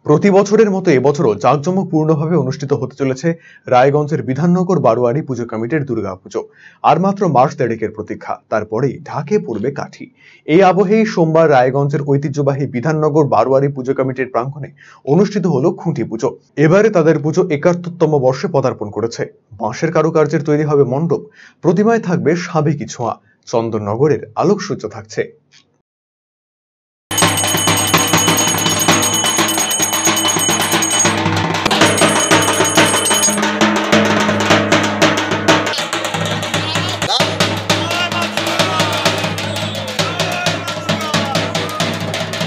প্রতি বছরের মতো এবছরও জাঁকজমকপূর্ণভাবে অনুষ্ঠিত হতে চলেছে রায়গঞ্জের বিধাননগর বারোয়ারি পুজো কমিটির দুর্গাপুজো। আর মাত্র মাস দেড়েকের প্রতীক্ষা, তারপরেই ঢাকে পড়বে কাঠি। এই আবহেই সোমবার রায়গঞ্জের ঐতিহ্যবাহী বিধাননগর বারোয়ারি পুজো কমিটির প্রাঙ্গণে অনুষ্ঠিত হলো খুঁটি পুজো। এবারে তাদের পুজো ৭১তম বর্ষে পদার্পণ করেছে। বাঁশের কারুকার্যের তৈরি হবে মণ্ডপ, প্রতিমায় থাকবে সাবেকি ছোঁয়া, চন্দননগরের আলোকসজ্জা থাকছে।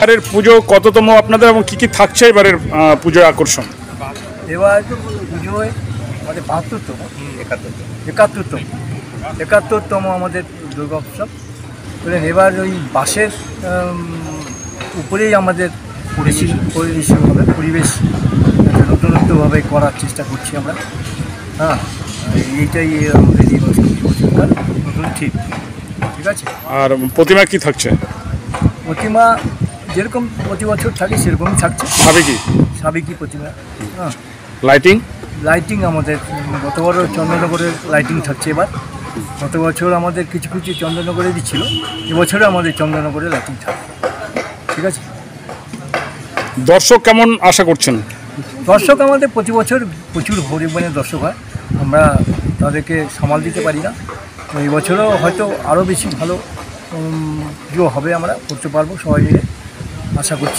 এবারের পুজো কততম আপনাদের এবং কি কি থাকছে এবারের পুজোর আকর্ষণ? এবার পুজোয় আমাদের ৭২তম ৭১তম আমাদের দুর্গা উৎসব। এবার ওই বাঁশের উপরেই আমাদের পরিবেশ নতুনত্বভাবে করার চেষ্টা করছি আমরা। হ্যাঁ, এইটাই আমাদের এই বছরকার নতুন ঠিক আছে। আর প্রতিমা কি থাকছে? প্রতিমা যেরকম প্রতি বছর থাকে সেরকমই থাকছে, সাবেকি প্রতিমা। হ্যাঁ, লাইটিং আমাদের গত বছর চন্দননগরের লাইটিং থাকছে। এবার গত বছর আমাদের কিছু কিছু চন্দননগরেরই ছিল, এবছরে আমাদের চন্দননগরের লাইটিং থাকবে। ঠিক আছে। দর্শক কেমন আশা করছেন? দর্শক আমাদের প্রতি বছর প্রচুর পরিমাণে দর্শক হয়, আমরা তাদেরকে সামাল দিতে পারি না। তো এই বছরও হয়তো আরও বেশি ভালো পুজো হবে, আমরা করতে পারবো সবাই মিলে আশা করছি।